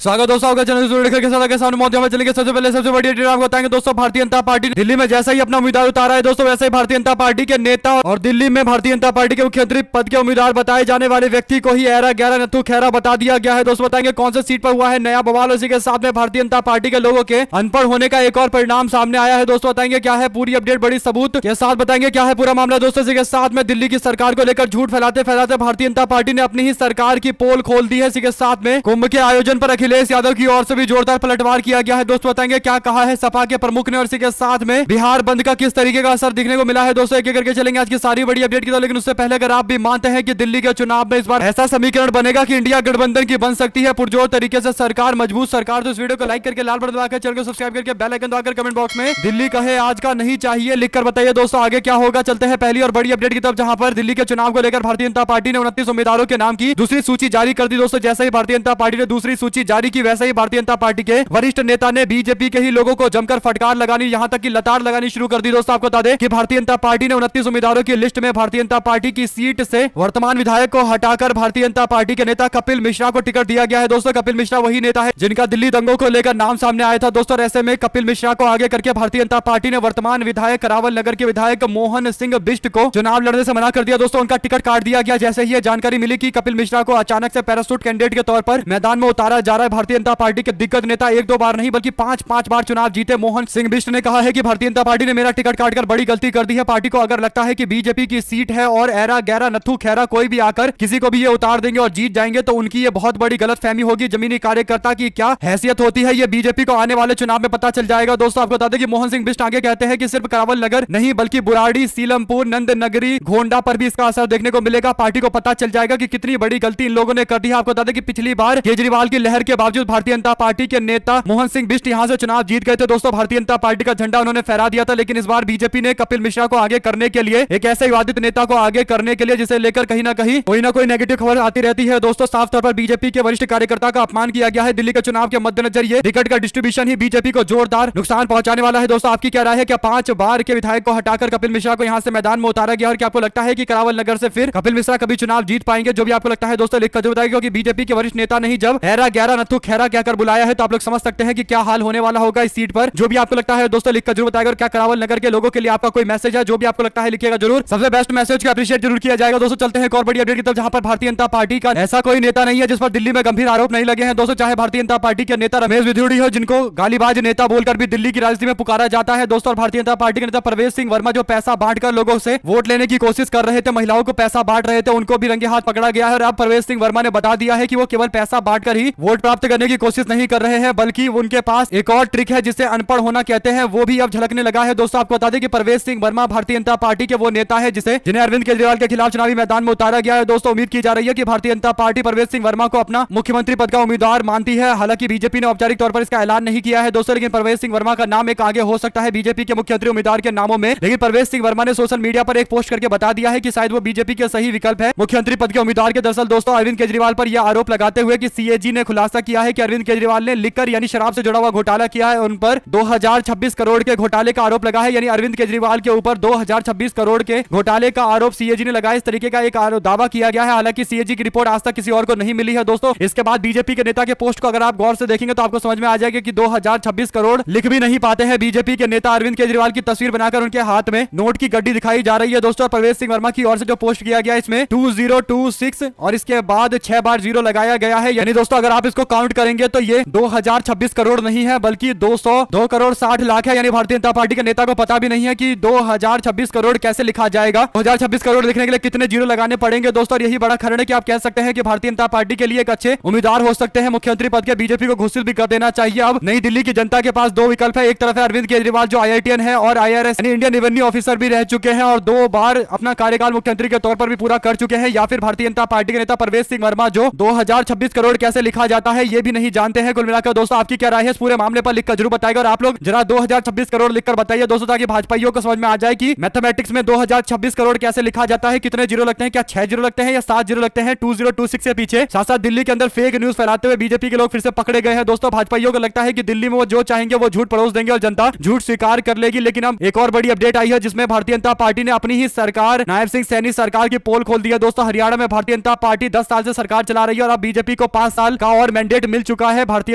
स्वागत दोस्तों आपका चैनल के सामने मौत में चलेंगे। सबसे पहले सबसे बड़ी अपडेट आपको बताएंगे दोस्तों, भारतीय जनता पार्टी दिल्ली में जैसा ही अपना उम्मीदवार उतारा है दोस्तों, वैसे ही भारतीय जनता पार्टी के नेता और दिल्ली में भारतीय जनता पार्टी के मुख्यमंत्री पद के उम्मीदवार बताए जाने वाले व्यक्ति को ही एरा गैरा नथु खैरा बता दिया गया है। दोस्तों बताएंगे कौन सी सीट पर हुआ है नया बवाल। उसी के साथ में भारतीय जनता पार्टी के लोगों के अनपढ़ होने का एक और परिणाम सामने आया है। दोस्तों बताएंगे क्या है पूरी अपडेट, बड़ी सबूत के साथ बताएंगे क्या है पूरा मामला। दोस्तों इसी के साथ में दिल्ली की सरकार को लेकर झूठ फैलाते फैलाते भारतीय जनता पार्टी ने अपनी ही सरकार की पोल खोल दी है। इसी के साथ में कुंभ के आयोजन पर अखिलेश यादव की ओर से भी जोरदार पलटवार किया गया है। दोस्तों बताएंगे क्या कहा है सपा के प्रमुख ने और इसी के साथ में बिहार बंद का किस तरीके का असर दिखने को मिला है। दोस्तों एक एक करके चलेंगे आज की सारी बड़ी अपडेट की तरफ। लेकिन उससे पहले अगर आप भी मानते हैं कि दिल्ली के चुनाव में इस बार ऐसा समीकरण बनेगा कि इंडिया गठबंधन की बन सकती है पुरजोर तरीके से सरकार, मजबूत सरकार, तो इस वीडियो को लाइक करके लाल बटन दबाकर चैनल को सब्सक्राइब करके बेल आइकन दबाकर कमेंट बॉक्स में दिल्ली कहे आज का नहीं चाहिए लिखकर बताइए दोस्तों आगे क्या होगा। चलते हैं पहली और बड़ी अपडेट की तरफ, जहां पर दिल्ली के चुनाव को लेकर भारतीय जनता पार्टी ने 29 उम्मीदवारों के नाम की दूसरी सूची जारी कर दी। दोस्तों जैसे ही भारतीय जनता पार्टी ने दूसरी सूची जारी की, वैसे ही भारतीय जनता पार्टी के वरिष्ठ नेता ने बीजेपी के ही लोगों को जमकर फटकार लगानी, यहां तक कि लताड़ लगानी शुरू कर दी। दोस्तों आपको बता दें कि भारतीय जनता पार्टी ने 29 उम्मीदवारों की लिस्ट में भारतीय जनता पार्टी की सीट से वर्तमान विधायक को हटाकर भारतीय जनता पार्टी के नेता कपिल मिश्रा को टिकट दिया गया है। दोस्तों कपिल मिश्रा वही नेता है जिनका दिल्ली दंगों को लेकर नाम सामने आया था। दोस्तों ऐसे में कपिल मिश्रा को आगे करके भारतीय जनता पार्टी ने वर्तमान विधायक करावल नगर के विधायक मोहन सिंह बिष्ट को चुनाव लड़ने से मना कर दिया। दोस्तों उनका टिकट काट दिया गया। जैसे ही यह जानकारी मिली कि कपिल मिश्रा को अचानक से पैराशूट कैंडिडेट के तौर पर मैदान में उतारा जा रहा है, भारतीय जनता पार्टी के दिग्गज नेता एक दो बार नहीं बल्कि पांच बार चुनाव जीते मोहन सिंह बिष्ट ने कहा है कि भारतीय जनता पार्टी ने मेरा टिकट काटकर बड़ी गलती कर दी है। पार्टी को अगर लगता है कि बीजेपी की सीट है और एरा गैरा नथु खैरा कोई भी आकर किसी को भी ये उतार देंगे और जीत जाएंगे तो उनकी ये बहुत बड़ी गलतफहमी होगी। जमीनी कार्यकर्ता की क्या हैसियत होती है ये बीजेपी को आने वाले चुनाव में पता चल जाएगा। दोस्तों आपको बता दें कि मोहन सिंह बिष्ट आगे कहते हैं कि सिर्फ करावल नगर नहीं बल्कि बुराड़ी, सीलमपुर, नंद नगरी, घोंडा पर भी इसका असर देखने को मिलेगा। पार्टी को पता चल जाएगा कि कितनी बड़ी गलती इन लोगों ने कर दी है। आपको बता दें कि पिछली बार केजरीवाल की लहर के बावजूद भारतीय जनता पार्टी के नेता मोहन सिंह बिष्ट यहां से चुनाव जीत गए थे। दोस्तों भारतीय जनता पार्टी का झंडा उन्होंने फहरा दिया था, लेकिन इस बार बीजेपी ने कपिल मिश्रा को आगे करने के लिए, एक ऐसे विवादित नेता को आगे करने के लिए जिसे लेकर कहीं ना कोई नेगेटिव खबर आती रहती है। दोस्तों साफ तौर पर बीजेपी के वरिष्ठ कार्यकर्ता का अपमान किया गया है। दिल्ली के चुनाव के मद्देनजर ये टिकट का डिस्ट्रीब्यूशन ही बीजेपी को जोरदार नुकसान पहुंचाने वाला है। दोस्तों आपकी क्या राय है, क्या 5 बार के विधायक को हटाकर कपिल मिश्रा को यहां से मैदान में उतारा गया और क्या आपको लगता है कि करावल नगर से फिर कपिल मिश्रा कभी चुनाव जीत पाएंगे? जो भी आपको लगता है दोस्तों लिखकर जरूर बताइए, क्योंकि बीजेपी के वरिष्ठ नेता ने ही जब एरा गैरा नथु खैरा कहकर बुलाया है तो आप लोग समझ सकते हैं कि क्या हाल होने वाला होगा इस सीट पर। जो भी आपको लगता है दोस्तों लिखकर जरूर बताएगा। और क्या करावल नगर के लोगों के लिए आपका कोई मैसेज है, जो भी आपको लगता है लिखिएगा जरूर। सबसे बेस्ट मैसेज को अप्रिशिएट जरूर किया जाएगा। दोस्तों चलते हैं एक और बड़ी अपडेट की तरफ, जहां पर भारतीय जनता पार्टी का ऐसा कोई नेता नहीं है जिस पर दिल्ली में गंभीर आरोप नहीं लगे हैं। दोस्तों चाहे भारतीय जनता पार्टी के नेता रमेश विधुड़ी हो, जिनको गालीबाज नेता बोलकर भी दिल्ली की राजनीति में पुकारा जाता है। दोस्तों भारतीय जनता पार्टी के नेता प्रवेश सिंह वर्मा जो पैसा बांटकर लोगों से वोट लेने की कोशिश कर रहे थे, महिलाओं को पैसा बांट रहे थे, उनको भी रंगे हाथ पकड़ा गया है। और अब प्रवेश सिंह वर्मा ने बता दिया है कि वो केवल पैसा बांटकर ही वोट प्राप्त करने की कोशिश नहीं कर रहे हैं, बल्कि उनके पास एक और ट्रिक है जिसे अनपढ़ होना कहते हैं, वो भी अब झलकने लगा है। दोस्तों आपको बता दें कि प्रवेश सिंह वर्मा भारतीय जनता पार्टी के वो नेता है जिन्हें अरविंद केजरीवाल के खिलाफ चुनावी मैदान में उतारा गया है। दोस्तों उम्मीद की जा रही है कि भारतीय जनता पार्टी प्रवेश सिंह वर्मा को अपना मुख्यमंत्री पद का उम्मीदवार मानती है। हालांकि बीजेपी ने औपचारिक तौर पर इसका ऐलान नहीं किया है दोस्तों, लेकिन प्रवेश सिंह वर्मा का नाम एक आगे हो सकता है बीजेपी के मुख्यमंत्री उम्मीदवार के नामों में। लेकिन प्रवेश सिंह वर्मा ने सोशल मीडिया पर एक पोस्ट करके बता दिया है कि शायद वो बीजेपी के सही विकल्प है मुख्यमंत्री पद के उम्मीदवार के। दरअसल दोस्तों अरविंद केजरीवाल पर यह आरोप लगाते हुए कि सीएजी ने खुलासा किया है कि अरविंद केजरीवाल ने लिकर यानी शराब से जुड़ा हुआ घोटाला किया है, उन पर 2026 करोड़ के घोटाले का आरोप लगा है। यानी अरविंद केजरीवाल के ऊपर 2026 करोड़ के घोटाले का आरोप सीएजी ने लगाया। इस तरीके का एक दावा किया गया है। हालांकि सीएजी की रिपोर्ट आज तक किसी और को नहीं मिली है। दोस्तों इसके बाद बीजेपी के नेता के पोस्ट को अगर आप गौर से देखेंगे तो आपको समझ में आ जाएगा कि 2026 करोड़ लिख भी नहीं पाते हैं। बीजेपी के नेता अरविंद केजरीवाल की तस्वीर बनाकर उनके हाथ में नोट की गड्डी दिखाई जा रही है। दोस्तों प्रवेश सिंह वर्मा की ओर से जो पोस्ट किया गया इसमें 2026 और इसके बाद 6 बार 0 लगाया गया है। यानी दोस्तों अगर आप इसको काउंट करेंगे तो ये 2026 करोड़ नहीं है बल्कि 202 करोड़ 60 लाख है। यानी भारतीय जनता पार्टी के नेता को पता भी नहीं है कि 2026 करोड़ कैसे लिखा जाएगा। 2026 करोड़ लिखने के लिए कितने जीरो लगाने पड़ेंगे दोस्तों। और यही बड़ा कारण है कि आप कह सकते हैं कि भारतीय जनता पार्टी के लिए एक अच्छे उम्मीदवार हो सकते हैं मुख्यमंत्री पद के। बीजेपी को घोषित भी कर देना चाहिए। अब नई दिल्ली की जनता के पास 2 विकल्प है। एक तरफ है अरविंद केजरीवाल जो IITN है और IRS यानी इंडियन रेवेन्यू ऑफिसर भी रह चुके हैं और 2 बार अपना कार्यकाल मुख्यमंत्री के तौर पर भी पूरा कर चुके हैं, या फिर भारतीय जनता पार्टी के नेता प्रवेश सिंह वर्मा जो 2026 करोड़ कैसे लिखा जाता है ये भी नहीं जानते हैं। कुल मिलाकर दोस्तों आपकी क्या राय है इस पूरे मामले पर लिखकर जरूर बताएगा। और आप लोग जरा 2026 करोड़ लिखकर बताइए दोस्तों, ताकि भाजपाइयों को समझ में आ जाए कि मैथमेटिक्स में 2026 करोड़ कैसे लिखा जाता है, कितने जीरो लगते हैं, क्या 6 जीरो लगते हैं या 7 जीरो लगते हैं 2026 से पीछे। साथ साथ दिल्ली के अंदर फेक न्यूज फैलाते हुए बीजेपी के लोग फिर से पकड़े गए हैं। दोस्तों भाजपाइयों को लगता है कि दिल्ली में वो जो चाहेंगे वो झूठ परोस देंगे और जनता झूठ स्वीकार कर लेगी। लेकिन अब एक और बड़ी अपडेट आई है जिसमें भारतीय जनता पार्टी ने अपनी ही सरकार नायब सिंह सैनी सरकार की पोल खोल दी है। दोस्तों हरियाणा में भारतीय जनता पार्टी 10 साल से सरकार चला रही है और अब बीजेपी को 5 साल का और मैंडेट मैंडेट मिल चुका है। भारतीय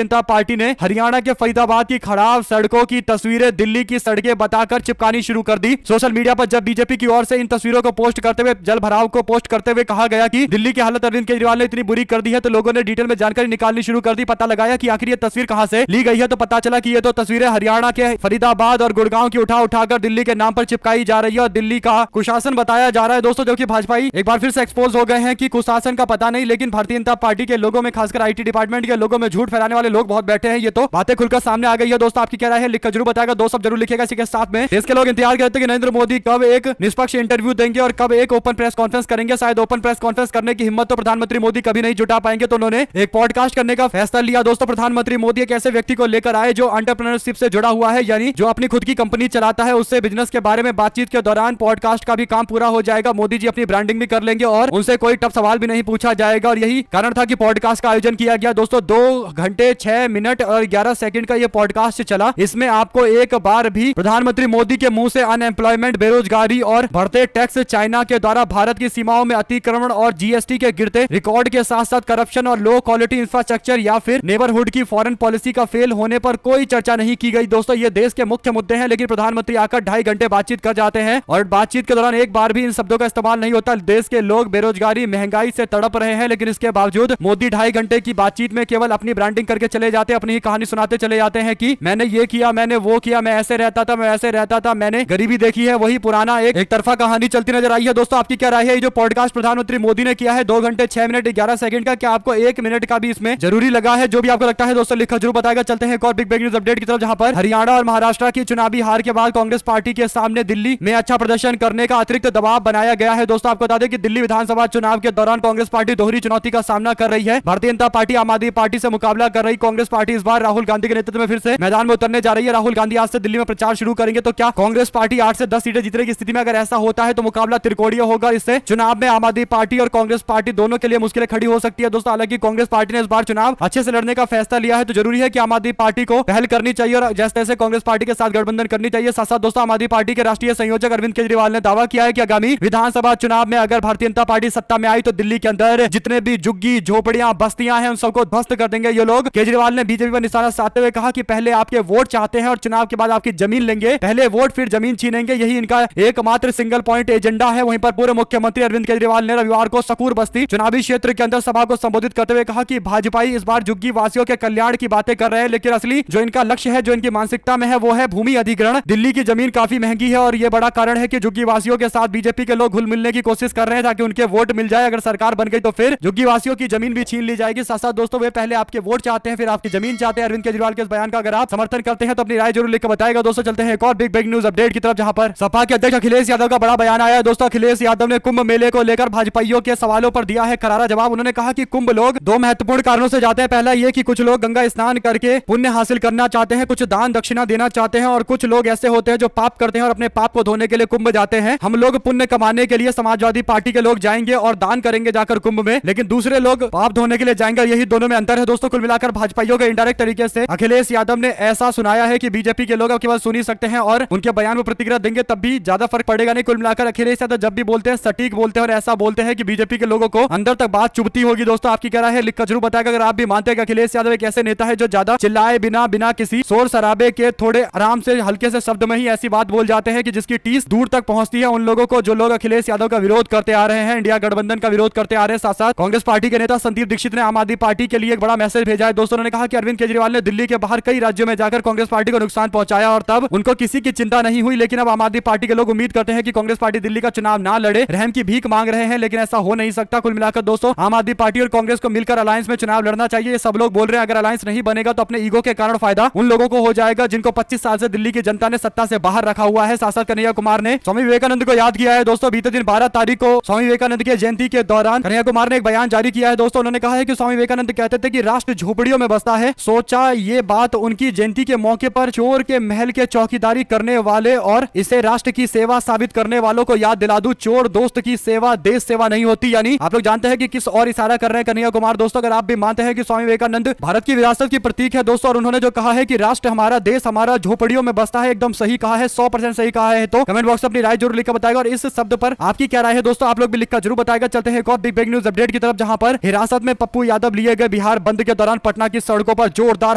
जनता पार्टी ने हरियाणा के फरीदाबाद की खराब सड़कों की तस्वीरें दिल्ली की सड़कें बताकर चिपकानी शुरू कर दी। सोशल मीडिया पर जब बीजेपी की ओर से इन तस्वीरों को पोस्ट करते हुए, जल भराव को पोस्ट करते हुए कहा गया कि दिल्ली की हालत अरविंद केजरीवाल ने इतनी बुरी कर दी है, तो लोगों ने डिटेल में जानकारी निकालनी शुरू कर दी। पता लगाया कि आखिर ये तस्वीर कहां से ली गई है, तो पता चला कि ये तो तस्वीरें हरियाणा के फरीदाबाद और गुड़गांव की उठाकर दिल्ली के नाम पर चिपकाई जा रही है और दिल्ली का कुशासन बताया जा रहा है दोस्तों, जो कि भाजपाई एक बार फिर से एक्सपोज हो गए हैं कि कुशासन का पता नहीं, लेकिन भारतीय जनता पार्टी के लोगों में, खासकर आईटी डिपार्टमेंट के लोगों में झूठ फैलाने वाले लोग बहुत बैठे हैं। ये तो बातें खुलकर सामने आ गई है दोस्तों। आपकी क्या राय है लिखकर जरूर बताएगा दोस्तों, सब जरूर लिखेगा। इसी के साथ में देश के लोग इंतजार करते हैं कि नरेंद्र मोदी कब एक निष्पक्ष इंटरव्यू देंगे और कब एक ओपन प्रेस कॉन्फ्रेंस करेंगे। शायद ओपन प्रेस कॉन्फ्रेंस करने की हिम्मत तो प्रधानमंत्री मोदी कभी नहीं जुटा पाएंगे, तो उन्होंने एक पॉडकास्ट करने का फैसला लिया दोस्तों। प्रधानमंत्री मोदी एक ऐसे व्यक्ति को लेकर आए जो एंटरप्रेन्योरशिप से जुड़ा हुआ है, यानी जो अपनी खुद की कंपनी चलाता है, उससे बिजनेस के बारे में बातचीत के दौरान पॉडकास्ट का भी काम पूरा हो जाएगा। मोदी जी अपनी ब्रांडिंग भी कर लेंगे और उनसे कोई टफ सवाल भी नहीं पूछा जाएगा, और यही कारण था कि पॉडकास्ट का आयोजन किया गया दोस्तों। 2 घंटे 6 मिनट और 11 सेकंड का ये पॉडकास्ट चला। इसमें आपको एक बार भी प्रधानमंत्री मोदी के मुंह से अनएम्प्लॉयमेंट, बेरोजगारी और बढ़ते टैक्स, चाइना के द्वारा भारत की सीमाओं में अतिक्रमण और जीएसटी के गिरते रिकॉर्ड के साथ साथ करप्शन और लो क्वालिटी इंफ्रास्ट्रक्चर या फिर नेबरहुड की फॉरेन पॉलिसी का फेल होने पर कोई चर्चा नहीं की गई दोस्तों। ये देश के मुख्य मुद्दे हैं, लेकिन प्रधानमंत्री आकर 2.5 घंटे बातचीत कर जाते हैं और बातचीत के दौरान एक बार भी इन शब्दों का इस्तेमाल नहीं होता। देश के लोग बेरोजगारी, महंगाई से तड़प रहे हैं, लेकिन इसके बावजूद मोदी 2.5 घंटे की बातचीत में केवल अपनी ब्रांडिंग करके चले जाते हैं, अपनी ही कहानी सुनाते चले जाते हैं कि मैंने ये किया, मैंने वो किया, मैं ऐसे रहता था, मैं ऐसे रहता था, मैंने गरीबी देखी है। वही पुराना एक तरफा कहानी चलती नजर आई है दोस्तों। आपकी क्या राय है? ये जो पॉडकास्ट प्रधानमंत्री मोदी ने किया है 2 घंटे 6 मिनट 11 सेकंड का, क्या आपको 1 मिनट का भी इसमें जरूरी लगा है? जो भी आपको लगता है दोस्तों लिखकर जरूर बताएगा। चलते हैं एक और बिग ब्रेकिंग न्यूज अपडेट की तरफ, जहां पर हरियाणा और महाराष्ट्र की चुनावी हार के बाद कांग्रेस पार्टी के सामने दिल्ली में अच्छा प्रदर्शन करने का अतिरिक्त दबाव बनाया गया है दोस्तों। आपको बता दें कि दिल्ली विधानसभा चुनाव के दौरान कांग्रेस पार्टी दोहरी चुनौती का सामना कर रही है। भारतीय जनता पार्टी आम आदमी पार्टी से मुकाबला कर रही कांग्रेस पार्टी इस बार राहुल गांधी के नेतृत्व में फिर से मैदान में उतरने जा रही है। राहुल गांधी आज से दिल्ली में प्रचार शुरू करेंगे, तो क्या कांग्रेस पार्टी 8 से 10 सीटें जीतने की स्थिति में? अगर ऐसा होता है तो मुकाबला त्रिकोणीय होगा। इससे चुनाव में आम आदमी पार्टी और कांग्रेस पार्टी दोनों के लिए मुश्किलें खड़ी हो सकती है दोस्तों। हालांकि कांग्रेस पार्टी ने इस बार चुनाव अच्छे से लड़ने का फैसला लिया है, तो जरूरी है कि आम आदमी पार्टी को पहल करनी चाहिए और जैसे तैसे कांग्रेस पार्टी के साथ गठबंधन करनी चाहिए। साथ साथ दोस्तों आम आदमी पार्टी के राष्ट्रीय संयोजक अरविंद केजरीवाल ने दावा किया है कि आगामी विधानसभा चुनाव में अगर भारतीय जनता पार्टी सत्ता में आई तो दिल्ली के अंदर जितने भी झुग्गी झोपड़ियां बस्तियां हैं उन सबको ध्वस्त कर देंगे ये लोग। केजरीवाल ने बीजेपी पर निशाना साधते हुए कहा कि पहले आपके वोट चाहते हैं और चुनाव के बाद आपकी जमीन लेंगे, पहले वोट फिर जमीन छीनेंगे, यही इनका एकमात्र सिंगल पॉइंट एजेंडा है। वहीं पर पूर्व मुख्यमंत्री अरविंद केजरीवाल ने रविवार को सकूर बस्ती चुनावी क्षेत्र के अंदर सभा को संबोधित करते हुए कहा कि भाजपाई इस बार झुग्गी वासियों के कल्याण की बातें कर रहे हैं, लेकिन असली जो इनका लक्ष्य है, जो इनकी मानसिकता में है, वो है भूमि अधिग्रहण। दिल्ली की जमीन काफी महंगी है और ये बड़ा कारण है कि झुग्गी वासियों के साथ बीजेपी के लोग घुल मिलने की कोशिश कर रहे हैं ताकि उनके वोट मिल जाए। अगर सरकार बन गई तो फिर झुग्गी वासियों की जमीन भी छीन ली जाएगी। साथ साथ दोस्तों वे पहले आपके वोट चाहते हैं फिर आपकी जमीन चाहते हैं। अरविंद केजरीवाल के इस बयान का अगर आप समर्थन करते हैं तो अपनी राय जरूर लिखकर बताएगा दोस्तों। चलते हैं एक और बिग न्यूज अपडेट की तरफ, जहां पर सपा के अध्यक्ष अखिलेश यादव का बड़ा बयान आया है दोस्तों। अखिलेश यादव ने कुंभ मेले को लेकर भाजपाइयों के सवालों पर दिया है करारा जवाब। उन्होंने कहा कि कुंभ लोग 2 महत्वपूर्ण कारणों से जाते हैं। पहला ये कि कुछ लोग गंगा स्नान करके पुण्य हासिल करना चाहते हैं, कुछ दान दक्षिणा देना चाहते हैं, और कुछ लोग ऐसे होते हैं जो पाप करते हैं और अपने पाप को धोने के लिए कुंभ जाते हैं। हम लोग पुण्य कमाने के लिए समाजवादी पार्टी के लोग जाएंगे और दान करेंगे जाकर कुंभ में, लेकिन दूसरे लोग पाप धोने के लिए जाएंगे। यही दोनों में अंतर है दोस्तों। कुल मिलाकर भाजपाइयों के इनडायरेक्ट तरीके से अखिलेश यादव ने ऐसा सुनाया है कि बीजेपी के लोग अब केवल सुन ही सकते हैं और उनके बयान में प्रतिक्रिया देंगे तब भी ज्यादा फर्क पड़ेगा नहीं। कुल मिलाकर अखिलेश यादव जब भी बोलते हैं सटीक बोलते हैं और ऐसा बोलते हैं कि बीजेपी के लोगों को अंदर तक बात चुभती होगी दोस्तों। आपकी क्या राय है लिखकर जरूर बताएगा। अगर आप भी मानते हैं कि अखिलेश यादव एक ऐसे नेता है जो ज्यादा चिल्लाए बिना किसी शोर शराबे के थोड़े आराम से हल्के से शब्द में ही ऐसी बात बोल जाते हैं कि जिसकी टीस दूर तक पहुंचती है उन लोगों को जो लोग अखिलेश यादव का विरोध करते आ रहे हैं, इंडिया गठबंधन का विरोध करते आ रहे हैं। साथ साथ कांग्रेस पार्टी के नेता संदीप दीक्षित ने आम आदमी पार्टी के लिए एक बड़ा मैसेज भेजा है दोस्तों। उन्होंने कहा कि अरविंद केजरीवाल ने दिल्ली के बाहर कई राज्यों में जाकर कांग्रेस पार्टी को नुकसान पहुंचाया और तब उनको किसी की चिंता नहीं हुई, लेकिन अब आम आदमी पार्टी के लोग उम्मीद करते हैं कि कांग्रेस पार्टी दिल्ली का चुनाव ना लड़े, रहम की भीख मांग रहे हैं, लेकिन ऐसा हो नहीं सकता। कुल मिलाकर दोस्तों आम आदमी पार्टी और कांग्रेस को मिलकर अलायंस में चुनाव लड़ना चाहिए, ये सब लोग बोल रहे हैं। अगर अलायंस नहीं बनेगा तो अपने ईगो के कारण फायदा उन लोगों को हो जाएगा जिनको 25 साल से दिल्ली की जनता ने सत्ता से बाहर रखा हुआ है। साथ साथ कन्हैया कुमार ने स्वामी विवेकानंद को याद किया है दोस्तों। बीते दिन 12 तारीख को स्वामी विवेकानंद की जयंती के दौरान कन्हैया कुमार ने एक बयान जारी किया है दोस्तों। उन्होंने कहा है कि स्वामी विवेकानंद कहते थे कि राष्ट्र झोपड़ियों में बसता है। सोचा ये बात उनकी जयंती के मौके पर चोर के महल के चौकीदारी करने वाले और इसे राष्ट्र की सेवा साबित करने वालों को याद दिला दूं, चोर दोस्त की सेवा देश सेवा नहीं होती। यानी आप लोग जानते हैं कि किस और इशारा कर रहे हैं कन्हैया कुमार दोस्तों। अगर आप भी मानते हैं कि स्वामी विवेकानंद भारत की विरासत की प्रतीक है दोस्तों, और उन्होंने जो कहा है कि राष्ट्र हमारा देश हमारा झोपड़ियों में बसता है, एकदम सही कहा है, 100% सही कहा है। तो कमेंट बॉक्स में अपनी राय जरूर लिखकर बताएगा और इस शब्द पर आपकी क्या राय है दोस्तों, आप लोग भी लिखकर जरूर बताएगा। चलते हैं एक और बिग न्यूज अपडेट की तरफ, जहां पर हिरासत में पप्पू यादव लिए गए बिहार बंद के दौरान पटना की सड़कों पर जोरदार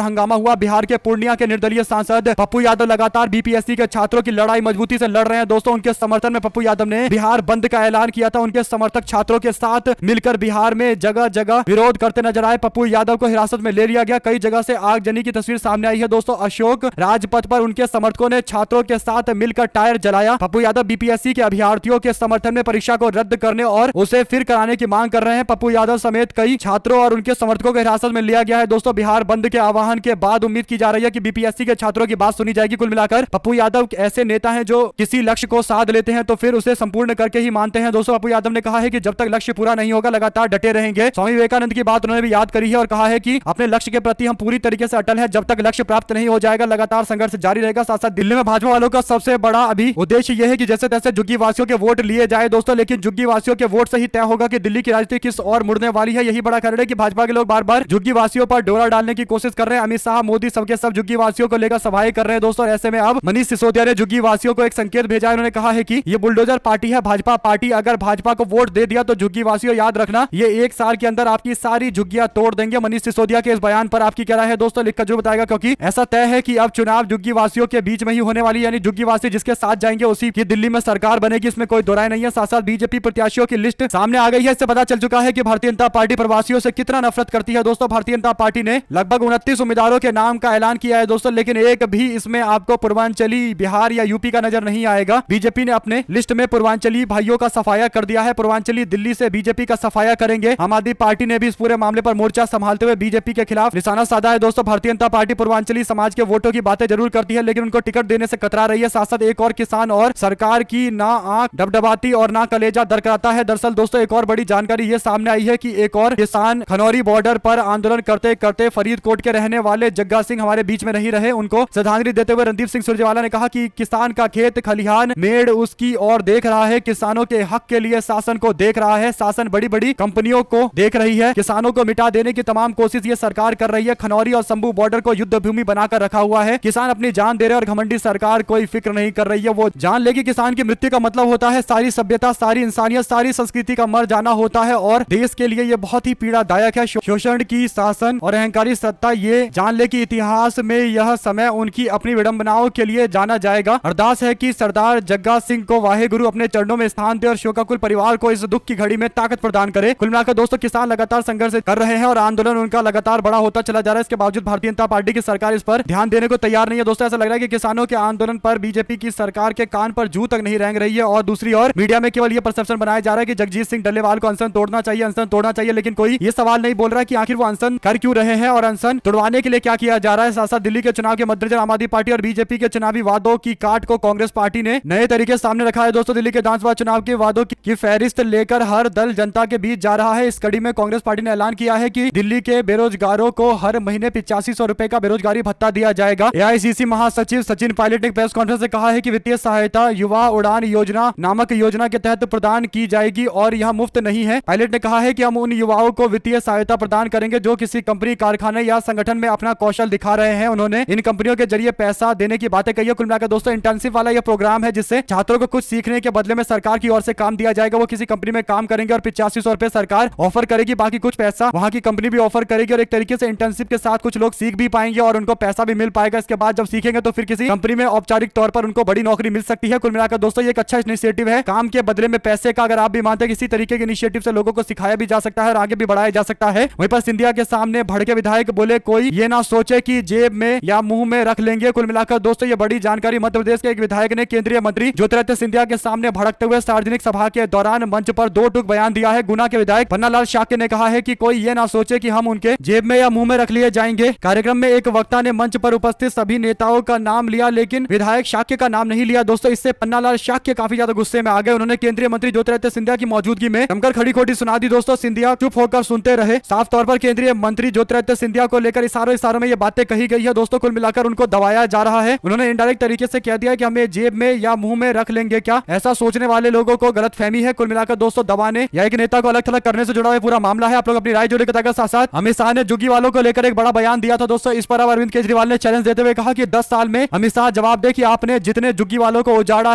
हंगामा हुआ। बिहार के पूर्णिया के निर्दलीय सांसद पप्पू यादव लगातार बीपीएससी के छात्रों की लड़ाई मजबूती से लड़ रहे हैं। दोस्तों, उनके समर्थन में पप्पू यादव ने बिहार बंद का ऐलान किया था। उनके समर्थक छात्रों के साथ मिलकर बिहार में जगह जगह विरोध करते नजर आए। पप्पू यादव को हिरासत में ले लिया गया। कई जगह से आगजनी की तस्वीर सामने आई है। दोस्तों, अशोक राजपथ पर उनके समर्थकों ने छात्रों के साथ मिलकर टायर जलाया। पप्पू यादव बीपीएससी के अभ्यर्थियों के समर्थन में परीक्षा को रद्द करने और उसे फिर कराने की मांग कर रहे हैं। पप्पू यादव समेत कई छात्रों और उनके समर्थकों को हिरासत में लिया गया है। दोस्तों, बिहार बंद के आह्वान के बाद उम्मीद की जा रही है कि बीपीएससी के छात्रों की बात सुनी जाएगी। कुल मिलाकर पप्पू यादव ऐसे नेता हैं जो किसी लक्ष्य को साध लेते हैं तो फिर उसे संपूर्ण करके ही मानते हैं। दोस्तों, पप्पू यादव ने कहा है कि जब तक लक्ष्य पूरा नहीं होगा लगातार डटे रहेंगे। स्वामी विवेकानंद की बात उन्होंने भी याद करी है और कहा है कि अपने लक्ष्य के प्रति हम पूरी तरीके से अटल है। जब तक लक्ष्य प्राप्त नहीं हो जाएगा लगातार संघर्ष जारी रहेगा। साथ साथ दिल्ली में भाजपा वालों का सबसे बड़ा अभी उद्देश्य यह है कि जैसे तैसे झुग्गी वासियों के वोट लिए जाए। दोस्तों, लेकिन झुग्गी वासियों के वोट से ही तय होगा कि दिल्ली की राजनीति किस और मुड़ने वाली है। यही बड़ा कारण है कि भाजपा के लोग बार बार झुग्गी वासियों पर डोरा डालने की कोशिश कर रहे हैं। अमित शाह, मोदी सबके सब झुग्गी वासियों को लेकर सभाएं कर रहे हैं। दोस्तों, ऐसे में अब मनीष सिसोदिया ने झुग्गी वासियों को एक संकेत भेजा है। उन्होंने कहा है कि ये बुलडोजर पार्टी है भाजपा पार्टी। अगर भाजपा को वोट दे दिया तो झुग्गी वासियों याद रखना ये 1 साल के अंदर आपकी सारी झुग्गियां तोड़ देंगे। मनीष सिसोदिया के इस बयान पर आपकी क्या राय है? दोस्तों, लिखकर जरूर बताएगा, क्योंकि ऐसा तय है कि अब चुनाव झुग्गी वासियों के बीच में ही होने वाली, यानी झुग्गी वासी जिसके साथ जाएंगे उसी की दिल्ली में सरकार बनेगी। इसमें कोई दो राय नहीं है। साथ साथ बीजेपी प्रत्याशियों की लिस्ट सामने आ गई है। इससे पता चल चुका है कि भारतीय जनता पार्टी प्रवासियों से कितना नफरत करती है। दोस्तों, भारतीय जनता पार्टी ने लगभग 29 उम्मीदवारों के नाम का ऐलान किया है। दोस्तों, लेकिन एक भी इसमें आपको पूर्वांचली बिहार या यूपी का नजर नहीं आएगा। बीजेपी ने अपने लिस्ट में पूर्वांचली भाइयों का सफाया कर दिया है। पूर्वांचली दिल्ली से बीजेपी का सफाया करेंगे। आम आदमी पार्टी ने भी इस पूरे मामले पर मोर्चा संभालते हुए बीजेपी के खिलाफ निशाना साधा है। दोस्तों, भारतीय जनता पार्टी पूर्वांचली समाज के वोटों की बातें जरूर करती है, लेकिन उनको टिकट देने से कतरा रही है। साथ साथ एक और किसान और सरकार की ना आंख डबडबाती और ना कलेजा दरकराता है। दरअसल दोस्तों, एक और बड़ी जानकारी ये सामने आई है कि एक और किसान खनौरी बॉर्डर पर आंदोलन करते करते फरीदकोट के रहने वाले जग्गा सिंह हमारे बीच में नहीं रहे। उनको श्रद्धांजलि देते हुए रणदीप सिंह सुरजेवाला ने कहा कि किसान का खेत खलिहान मेड़ उसकी ओर देख रहा है। किसानों के हक के लिए शासन को देख रहा है। शासन बड़ी बड़ी कंपनियों को देख रही है। किसानों को मिटा देने की तमाम कोशिश ये सरकार कर रही है। खनौरी और शंभू बॉर्डर को युद्ध भूमि बनाकर रखा हुआ है। किसान अपनी जान दे रहे और घमंडी सरकार कोई फिक्र नहीं कर रही है। वो जान लेगी किसान की मृत्यु का मतलब होता है सारी सभ्यता, सारी इंसानियत, सारी संस्कृति का मर जाना होता है और देश के लिए ये बहुत ही पीड़ादायक है। शोषण की शासन और अहंकारी सत्ता ये जान ले कि इतिहास में यह समय उनकी अपनी विडंबनाओं के लिए जाना जाएगा। अरदास है कि सरदार जग्गा सिंह को वाहे गुरु अपने चरणों में स्थान दे और शोकाकुल परिवार को इस दुख की घड़ी में ताकत प्रदान करे। कुल मिलाकर दोस्तों, किसान लगातार संघर्ष कर रहे हैं और आंदोलन उनका लगातार बड़ा होता चला जा रहा है। इसके बावजूद भारतीय जनता पार्टी की सरकार इस पर ध्यान देने को तैयार नहीं है। दोस्तों, ऐसा लग रहा है कि किसानों के आंदोलन पर बीजेपी की सरकार के कान पर जू तक नहीं रेंग रही है और दूसरी ओर मीडिया में केवल यह परसेप्शन बनाया जा रहा है कि जगजीत सिंह डल्लेवाल को अनशन तोड़ना चाहिए, अनशन तोड़ना चाहिए, लेकिन कोई ये सवाल नहीं बोल रहा है कि आखिर वो अनशन कर क्यों रहे हैं और अनशन तोड़वाने के लिए क्या किया जा रहा है। साथ साथ दिल्ली के चुनाव के मद्देनजर आम आदमी पार्टी और बीजेपी के चुनावी वादों की काट को कांग्रेस पार्टी ने नए तरीके सामने रखा है। दोस्तों, दिल्ली के विधानसभा चुनाव के वादों की फहरिस्त लेकर हर दल जनता के बीच जा रहा है। इस कड़ी में कांग्रेस पार्टी ने ऐलान किया है कि दिल्ली के बेरोजगारों को हर महीने 8500 रुपए का बेरोजगारी भत्ता दिया जाएगा। एआईसीसी महासचिव सचिन पायलट ने प्रेस कॉन्फ्रेंस में कहा है कि वित्तीय सहायता युवा उड़ान योजना नामक योजना के तहत प्रदान की जाएगी और यह मुफ्त नहीं है। पायलट ने कहा है कि हम उन युवाओं को वित्तीय सहायता प्रदान करेंगे जो किसी कंपनी, कारखाने या संगठन में अपना कौशल दिखा रहे हैं। उन्होंने इन कंपनियों के जरिए पैसा देने की बातें कही है। कुल मिलाकर दोस्तों, इंटर्नशिप वाला यह प्रोग्राम है जिससे छात्रों को कुछ सीखने के बदले में सरकार की ओर से काम दिया जाएगा। वो किसी कंपनी में काम करेंगे और 8500 रुपए सरकार ऑफर करेगी, बाकी कुछ पैसा वहां की कंपनी भी ऑफर करेगी और एक तरीके से इंटर्नशिप के साथ कुछ लोग सीख भी पाएंगे और उनको पैसा भी मिल पाएगा। इसके बाद जब सीखेंगे तो फिर किसी कंपनी में औपचारिक तौर पर उनको बड़ी नौकरी मिल सकती है। कुल मिलाकर दोस्तों, ये एक अच्छा इनिशिएटिव है। काम के बदले में पैसे का अगर आप भी मानते हैं किसी तरीके के इनिशिएटिव से लोगों को सिखाया भी जा सकता है और आगे भी बढ़ाया जा सकता है। वहीं पर सिंधिया के सामने भड़के विधायक बोले कोई ये ना सोचे कि जेब में या मुंह में रख लेंगे। कुल मिलाकर दोस्तों, ये बड़ी जानकारी मध्य प्रदेश के एक विधायक ने केंद्रीय मंत्री ज्योतिरादित्य सिंधिया के सामने भड़कते हुए सार्वजनिक सभा के दौरान मंच पर 2 टूक बयान दिया है। गुना के विधायक पन्नालाल शाक्य ने कहा है कि कोई ये ना सोचे कि हम उनके जेब में या मुंह में रख लिए जाएंगे। कार्यक्रम में एक वक्ता ने मंच पर उपस्थित सभी नेताओं का नाम लिया लेकिन विधायक शाक्य का नाम नहीं लिया। दोस्तों, इससे पन्नालाल शाक्य काफी ज्यादा गुस्से में आ गए। उन्होंने केंद्रीय मंत्री ज्योतिरादित्य सिंधिया की मौजूदगी में जमकर खड़ी खोटी सुना दी। दोस्तों, सिंधिया चुप होकर सुनते रहे। साफ तौर पर केंद्रीय मंत्री ज्योतिरादित्य सिंधिया को लेकर इशारों में ये बातें कही गई है। दोस्तों, कुल मिलाकर उनको दबाया जा रहा है। उन्होंने इनडायरेक्ट तरीके से कह दिया कि हमें जेब में या मुंह में रख लेंगे क्या। ऐसा सोचने वाले लोगों को गलतफहमी है। कुल मिलाकर दोस्तों, दबाने या एक नेता को अलग थलग करने से जुड़ा हुआ पूरा मामला है। आप लोग अपनी राय जोड़े बताएगा। साथ साथ अमित शाह ने झुग्गी वालों को लेकर एक बड़ा बयान दिया था। दोस्तों, इस पर अब अरविंद केजरीवाल ने चैलेंज देते हुए कहा कि 10 साल में अमित शाह जवाब दे कि आपने जितने झुग्गी वालों को उजाड़ा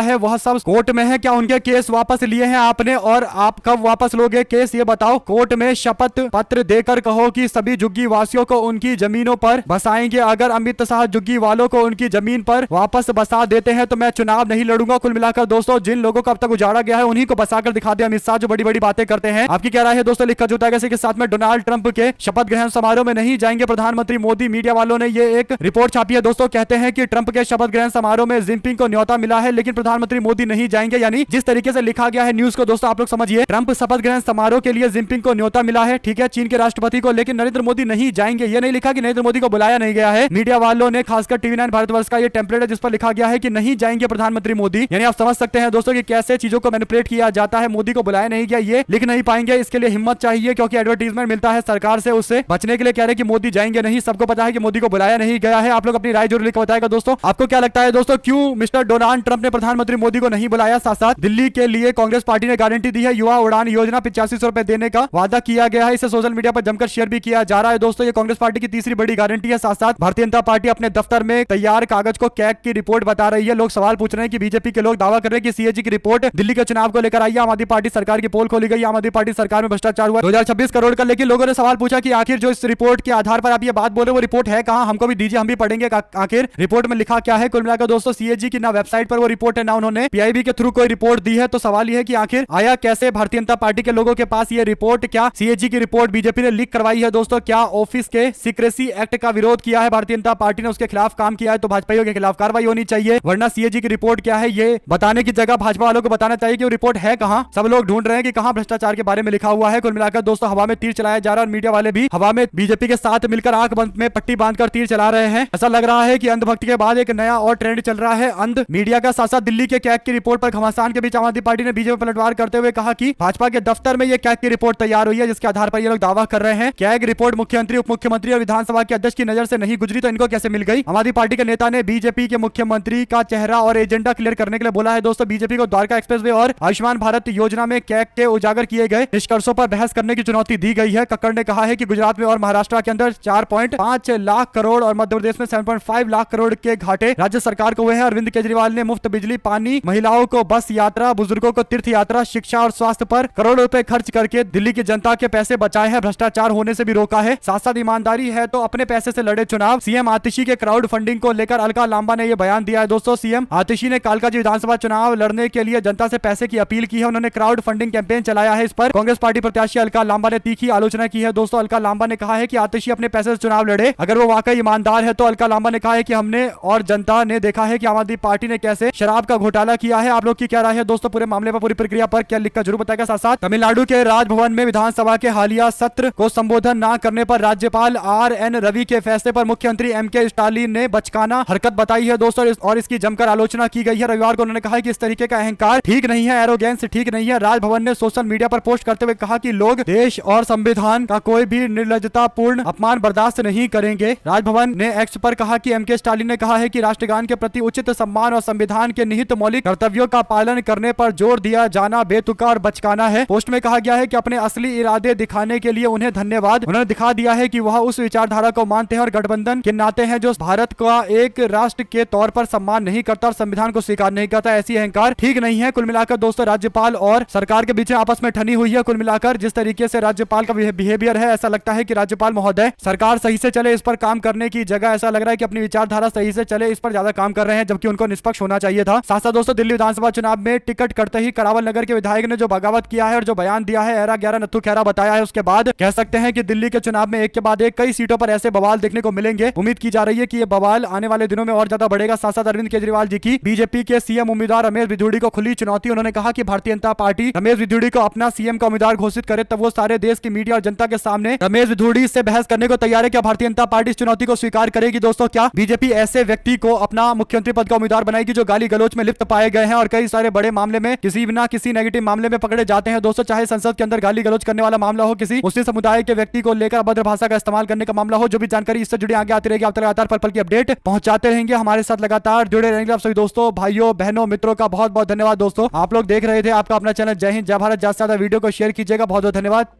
है वह सब कोर्ट में है। क्या उनके केस वापस लिए हैं आपने और आप कब वापस लोगे केस, ये बताओ। कोर्ट में शपथ पत्र देकर अगर कहो कि सभी झुग्गी वासियों को उनकी जमीनों पर बसाएंगे, अगर अमित शाह झुग्गी वालों को उनकी जमीन पर वापस बसा देते हैं तो मैं चुनाव नहीं लड़ूंगा। कुल मिलाकर दोस्तों जिन लोगों को अब तक उजाड़ा गया है उन्हीं को बसाकर दिखा दे अमित शाह, जो बड़ी बड़ी बातें करते हैं। आपकी क्या राय है दोस्तों, लिखकर जुटा के साथ में डोनाल्ड ट्रंप के शपथ ग्रहण समारोह में नहीं जाएंगे प्रधानमंत्री मोदी। मीडिया वालों ने ये एक रिपोर्ट छापी है दोस्तों, कहते हैं कि ट्रंप के शपथ ग्रहण समारोह में जिनपिंग को न्योता मिला है लेकिन प्रधानमंत्री मोदी नहीं जाएंगे। यानी जिस तरीके से लिखा गया है न्यूज को दोस्तों आप लोग समझिए, ट्रंप शपथ ग्रहण समारोह के लिए जिनपिंग को न्योता मिला है, ठीक है, चीन के राष्ट्रपति को, लेकिन नरेंद्र मोदी नहीं जाएंगे। ये नहीं लिखा कि नरेंद्र मोदी को बुलाया नहीं गया है। मीडिया वालों ने खासकर टीवी9 भारतवर्ष का ये टेम्पलेट है जिस पर लिखा गया है कि नहीं जाएंगे प्रधानमंत्री मोदी। यानी आप समझ सकते हैं दोस्तों कि कैसे चीजों को मैनिपुलेट किया जाता है। मोदी को बुलाया नहीं गया, ये लिख नहीं पाएंगे, इसके लिए हिम्मत चाहिए क्योंकि एडवर्टीजमेंट मिलता है सरकार से, उससे बचने के लिए कह रहे हैं कि मोदी जाएंगे नहीं। सबको पता है कि मोदी को बुलाया नहीं गया है। आप लोग अपनी राय जरूर लिख कर बताएगा दोस्तों, आपको क्या लगता है दोस्तों, क्यों मिस्टर डोनाल्ड ट्रंप ने प्रधानमंत्री मोदी को नहीं बुलाया। साथ साथ दिल्ली के लिए कांग्रेस पार्टी ने गारंटी दी है, युवा उड़ान योजना 8500 रुपए देने का वादा किया गया है। इसे सोशल मीडिया पर जमकर शेयर भी किया जा रहा है दोस्तों। ये कांग्रेस पार्टी की तीसरी बड़ी गारंटी है। साथ साथ भारतीय जनता पार्टी अपने दफ्तर में तैयार कागज को कैग की रिपोर्ट बता रही है। लोग सवाल पूछ रहे हैं कि बीजेपी के लोग दावा कर रहे हैं कि सीएजी की रिपोर्ट दिल्ली के चुनाव को लेकर आई है। आम आदमी पार्टी सरकार की पोल खोली गई, आम आदमी पार्टी सरकार में भ्रष्टाचार हुआ 2026 करोड़ का। लेकिन लोगों ने सवाल पूछा कि आखिर जो इस रिपोर्ट के आधार पर आप ये बात बोल रहे हो वो रिपोर्ट है कहां, हमको भी दीजिए, हम भी पढ़ेंगे आखिर रिपोर्ट में लिखा क्या है। कुल मिलाकर दोस्तों सीएजी की ना वेबसाइट पर वो रिपोर्ट है ना उन्होंने पीआईबी के थ्रू कोई रिपोर्ट दी है। तो सवाल यह है कि आखिर आया कैसे भारतीय जनता पार्टी के लोगों के पास ये रिपोर्ट। क्या सीएजी की रिपोर्ट बीजेपी ने लीक करवाई है दोस्तों? क्या ऑफिस के सीक्रेसी एक्ट का विरोध किया है भारतीय जनता पार्टी ने, उसके खिलाफ काम किया है तो भाजपाइयों के खिलाफ कार्रवाई होनी चाहिए। वरना सीएजी की रिपोर्ट क्या है ये बताने की जगह भाजपा वालों को बताना चाहिए कि वो रिपोर्ट है कहां। सब लोग ढूंढ रहे हैं कि कहां भ्रष्टाचार के बारे में लिखा हुआ है। कुल मिलाकर दोस्तों हवा में तीर चलाया जा रहा है और मीडिया वाले भी हवा में बीजेपी के साथ मिलकर आंख बंद में पट्टी बांधकर तीर चला रहे हैं। ऐसा लग रहा है कि अंधभक्ति के बाद एक नया और ट्रेंड चल रहा है अंध मीडिया का। साथ साथ दिल्ली के कैग की रिपोर्ट पर घमासान के बीच आम आदमी पार्टी ने बीजेपी पर पलटवार करते हुए कहा कि भाजपा के दफ्तर में यह कैग की रिपोर्ट तैयार हुई है जिसके आधार पर ये लोग दावा कर रहे हैं। कैग रिपोर्ट मुख्यमंत्री, उप मुख्यमंत्री और विधानसभा के अध्यक्ष की नजर से नहीं गुजरी तो इनको कैसे मिल गई। आम आदमी पार्टी के नेता ने बीजेपी के मुख्यमंत्री का चेहरा और एजेंडा क्लियर करने के लिए बोला है दोस्तों। बीजेपी को द्वारका एक्सप्रेसवे और आयुष्मान भारत योजना में कैग के उजागर किए गए निष्कर्षों पर बहस करने की चुनौती दी गई है। कक्कड़ ने कहा है कि गुजरात में और महाराष्ट्र के अंदर 4.5 लाख करोड़ और मध्य प्रदेश में 7.5 लाख करोड़ के घाटे राज्य सरकार को हुए हैं। अरविंद केजरीवाल ने मुफ्त बिजली, पानी, महिलाओं को बस यात्रा, बुजुर्गों को तीर्थ यात्रा, शिक्षा और स्वास्थ्य पर करोड़ों रुपए खर्च करके दिल्ली की जनता के पैसे बचाए हैं, भ्रष्टाचार होने से भी रोका है। साथ साथ ईमानदारी है तो अपने पैसे से लड़े चुनाव। सीएम आतिशी के क्राउड फंडिंग को लेकर अलका लांबा ने यह बयान दिया है दोस्तों। सीएम आतिशी ने कालकाजी विधानसभा चुनाव लड़ने के लिए जनता से पैसे की अपील की है। उन्होंने क्राउड फंडिंग कैंपेन चलाया है। इस पर कांग्रेस पार्टी प्रत्याशी अलका लांबा ने तीखी आलोचना की है दोस्तों। अलका लांबा ने कहा है कि आतिशी अपने पैसे से चुनाव लड़े, अगर वो वाकई ईमानदार है तो। अलका लांबा ने कहा है कि हमने और जनता ने देखा है कि आम आदमी पार्टी ने कैसे शराब का घोटाला किया है। आप लोग की क्या राय है दोस्तों पूरे मामले पर, पूरी प्रक्रिया पर क्या लिखकर जरूर बताएगा। साथ साथ तमिलनाडु के राजभवन में विधानसभा के हालिया सत्र को संबोधन न करने पर राज्यपाल आर.एन. रवि के फैसले पर मुख्यमंत्री एम.के. स्टालिन ने बचकाना हरकत बताई है दोस्तों और इसकी जमकर आलोचना की गई है। रविवार को उन्होंने कहा कि इस तरीके का अहंकार ठीक नहीं है, एरोगेंस ठीक नहीं है। राजभवन ने सोशल मीडिया पर पोस्ट करते हुए कहा कि लोग देश और संविधान का कोई भी निर्लज्जतापूर्ण अपमान बर्दाश्त नहीं करेंगे। राजभवन ने एक्स पर कहा कि एम.के. स्टालिन ने कहा है कि राष्ट्रगान के प्रति उचित सम्मान और संविधान के निहित मौलिक कर्तव्यों का पालन करने पर जोर दिया जाना बेतुका और बचकाना है। पोस्ट में कहा गया है कि अपने असली इरादे दिखाने के लिए उन्हें धन्यवाद। उन्होंने दिखा दिया है कि वह उस विचारधारा को मानते हैं और गठबंधन के नाते हैं जो भारत का एक राष्ट्र के तौर पर सम्मान नहीं करता और संविधान को स्वीकार नहीं करता। ऐसी अहंकार ठीक नहीं है। कुल मिलाकर दोस्तों राज्यपाल और सरकार के बीच आपस में ठनी हुई है। कुल मिलाकर जिस तरीके से राज्यपाल का बिहेवियर है, ऐसा लगता है कि राज्यपाल महोदय सरकार सही से चले इस पर काम करने की जगह ऐसा लग रहा है कि अपनी विचारधारा सही से चले इस पर ज्यादा काम कर रहे हैं, जबकि उनको निष्पक्ष होना चाहिए था। साथ साथ दोस्तों दिल्ली विधानसभा चुनाव में टिकट कटते ही करावल नगर के विधायक ने जो बगावत किया है और जो बयान दिया है, एरा 11 नत्थु खेरा बताया है, उसके बाद कह सकते हैं कि दिल्ली के चुनाव में एक के बाद एक कई सीटों पर ऐसे बवाल देखने को मिलेंगे। उम्मीद की जा रही है कि ये बवाल आने वाले दिनों में और ज्यादा बढ़ेगा। साथ साथ अरविंद केजरीवाल जी की बीजेपी के सीएम उम्मीदवार रमेश बिधूड़ी को खुली चुनौती। उन्होंने कहा कि भारतीय जनता पार्टी रमेश बिधूड़ी को अपना सीएम का उम्मीदवार घोषित करे तब वो सारे देश की मीडिया और जनता के सामने रमेश बिधूड़ी से बहस करने को तैयार है। क्या भारतीय जनता पार्टी इस चुनौती को स्वीकार करेगी दोस्तों? क्या बीजेपी ऐसे व्यक्ति को अपना मुख्यमंत्री पद का उम्मीदवार बनाएगी जो गाली गलोच में लिप्त पाए गए हैं और कई सारे बड़े मामले में किसी न किसी नेगेटिव मामले में पकड़े जाते हैं दोस्तों? चाहे संसद के अंदर गाली गलोच करने वाला मामला हो, किसी मुस्लिम समुदाय के व्यक्ति को लेकर अभद्र भाषा का इस्तेमाल करने का मामला हो, जो भी जानकारी इससे जुड़ी आगे आती रहेगी। आप लगातार पल पल की अपडेट पहुंचाते रहेंगे, हमारे साथ लगातार जुड़े रहेंगे। आप सभी दोस्तों, भाइयों, बहनों, मित्रों का बहुत बहुत धन्यवाद दोस्तों। आप लोग देख रहे थे आपका अपना चैनल जय हिंद जय भारत। ज्यादा से ज्यादा वीडियो को शेयर कीजिएगा। बहुत बहुत धन्यवाद।